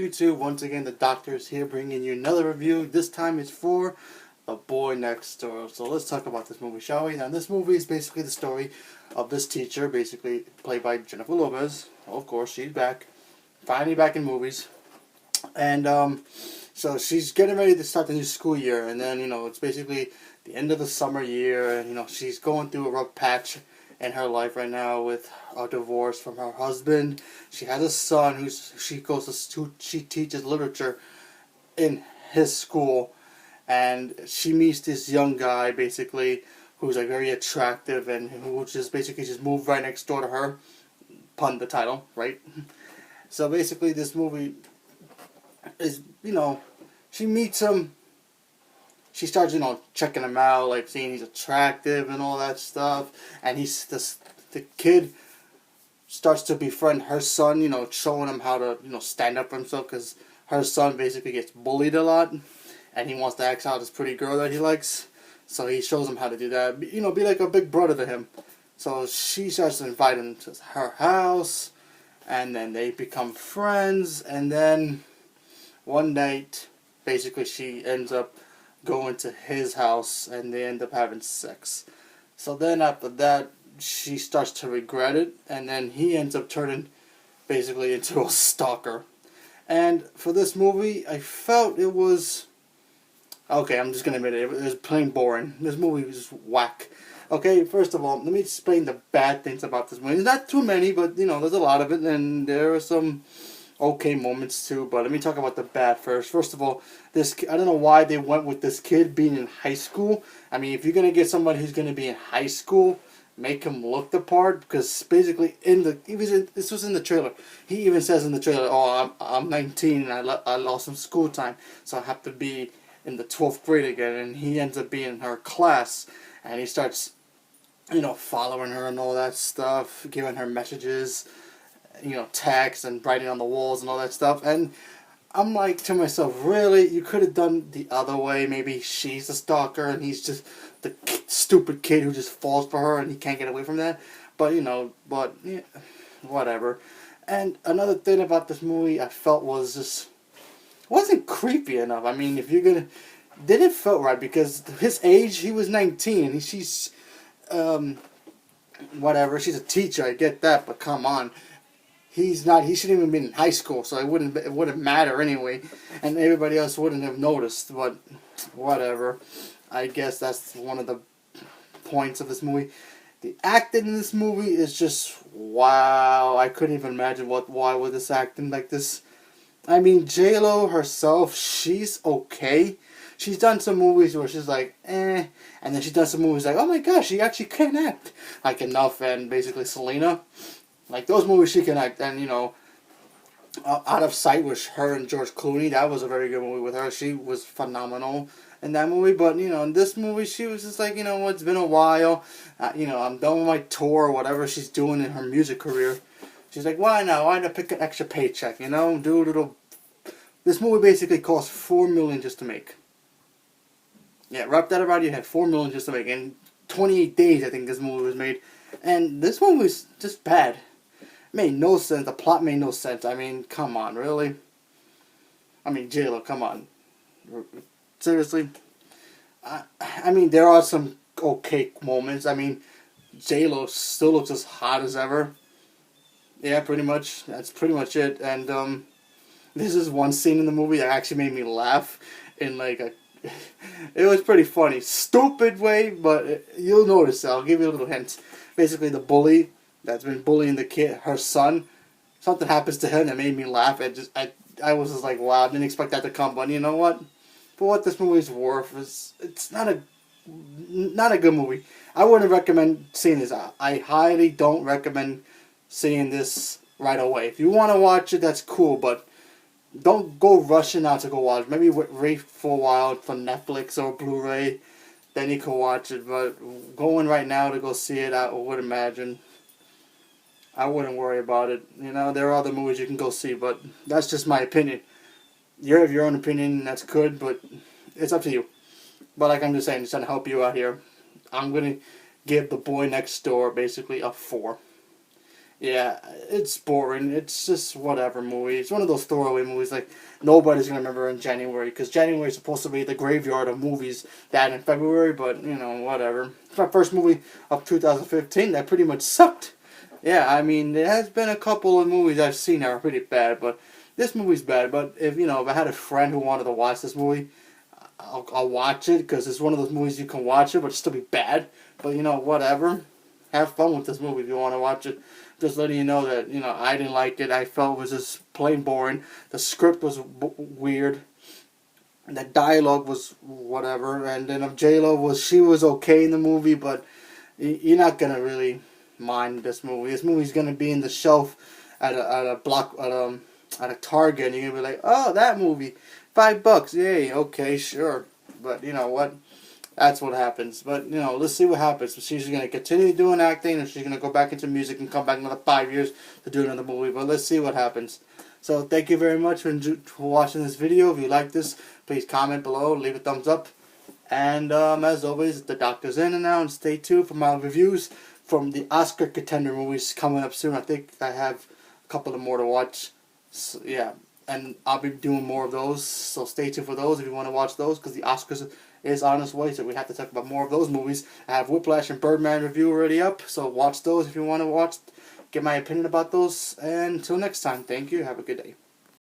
YouTube? Once again, the doctor is here bringing you another review. This time it's for The Boy Next Door. So let's talk about this movie, shall we? Now, this movie is basically the story of this teacher, basically played by Jennifer Lopez. Of course, she's back. Finally back in movies. And so she's getting ready to start the new school year. And then, it's basically the end of the summer year. And, she's going through a rough patch in her life right now with a divorce from her husband. She has a son she teaches literature in his school, and she meets this young guy basically who's like very attractive and who just basically just moved right next door to her. Pun the title, right? So basically this movie is, she meets him. She starts, checking him out, like seeing he's attractive and all that stuff. And the kid starts to befriend her son, showing him how to, stand up for himself. Because her son basically gets bullied a lot. And he wants to act out this pretty girl that he likes. So he shows him how to do that. Be like a big brother to him. So she starts to invite him to her house. And then they become friends. And then one night, basically she ends up going to his house and they end up having sex. So then after that, she starts to regret it, and then he ends up turning basically into a stalker. And for this movie, I felt it was okay. I'm just gonna admit it was plain boring. This movie was whack. Okay, first of all, let me explain the bad things about this movie. There's not too many, but there's a lot of it, and there are some okay moments too, but let me talk about the bad first. First of all, I don't know why they went with this kid being in high school. I mean, if you're gonna get somebody who's gonna be in high school, make him look the part, because basically this was in the trailer. He even says in the trailer, "Oh, I'm 19 and I lost some school time, so I have to be in the 12th grade again." And he ends up being in her class, and he starts, following her and all that stuff, giving her messages, text and writing on the walls and all that stuff. And I'm like to myself, really? You could have done the other way. Maybe she's the stalker and he's just the stupid kid who just falls for her and he can't get away from that. But, yeah, whatever. And another thing about this movie I felt was just, wasn't creepy enough. I mean, if you're gonna, didn't feel right, because his age, he was 19. She's, whatever, she's a teacher, I get that, but come on. He's not. He shouldn't even been in high school, so it wouldn't matter anyway, and everybody else wouldn't have noticed. But whatever. I guess that's one of the points of this movie. The acting in this movie is just wow. I couldn't even imagine why was this acting like this. I mean, J-Lo herself, she's okay. She's done some movies where she's like, eh, and then she's done some movies like, oh my gosh, she actually can act, like Enough and basically Selena. Like, those movies she can act. And, Out of Sight with her and George Clooney, that was a very good movie with her. She was phenomenal in that movie. But, in this movie, she was just like, it's been a while. I'm done with my tour or whatever she's doing in her music career. She's like, why now? Why not pick an extra paycheck, do a little. This movie basically cost $4 million just to make. Yeah, wrap that around your head. $4 million just to make. In 28 days, I think this movie was made. And this movie was just bad. Made no sense. The plot made no sense. I mean, come on, really? I mean, J-Lo, come on. Seriously? I mean, there are some okay moments. I mean, J-Lo still looks as hot as ever. Yeah, pretty much. That's pretty much it. And this is one scene in the movie that actually made me laugh in like a... It was pretty funny. Stupid way, but you'll notice it. I'll give you a little hint. Basically, the bully that's been bullying the kid, her son, something happens to him that made me laugh. I was just like, wow, I didn't expect that to come. But you know what? For what this movie's worth, it's not a good movie. I wouldn't recommend seeing this. I highly don't recommend seeing this right away. If you want to watch it, that's cool, but don't go rushing out to go watch. Maybe wait for a while for Netflix or Blu-ray, then you can watch it. But going right now to go see it, I would imagine, I wouldn't worry about it. There are other movies you can go see, but that's just my opinion. You have your own opinion, and that's good, but it's up to you. But like I'm just saying, just trying to help you out here. I'm going to give The Boy Next Door basically a 4. Yeah, it's boring. It's just whatever movie. It's one of those throwaway movies like nobody's gonna remember in January because January is supposed to be the graveyard of movies that in February. But you know, whatever. It's my first movie of 2015 that pretty much sucked. Yeah, I mean, there has been a couple of movies I've seen that are pretty bad, but this movie's bad. But if you know, if I had a friend who wanted to watch this movie, I'll watch it because it's one of those movies you can watch it, but still be bad. But you know, whatever. Have fun with this movie if you want to watch it. Just letting you know that you know I didn't like it. I felt it was just plain boring. The script was weird. The dialogue was whatever. And then of J Lo she was okay in the movie, but you're not gonna really mind this movie. This movie's gonna be in the shelf at a block at a Target, and you're gonna be like, oh, that movie, $5, yay, okay, sure. But you know what? That's what happens. But you know, let's see what happens. She's gonna continue doing acting, or she's gonna go back into music and come back another 5 years to do another movie. But let's see what happens. So thank you very much for watching this video. If you like this, please comment below, leave a thumbs up. And as always, the doctor's in and now, and stay tuned for my reviews from the Oscar contender movies coming up soon. I think I have a couple of more to watch. So, yeah, and I'll be doing more of those. So stay tuned for those if you want to watch those, because the Oscars is on its way. So we have to talk about more of those movies. I have Whiplash and Birdman review already up. So watch those if you want to watch. Get my opinion about those. And until next time, thank you. Have a good day.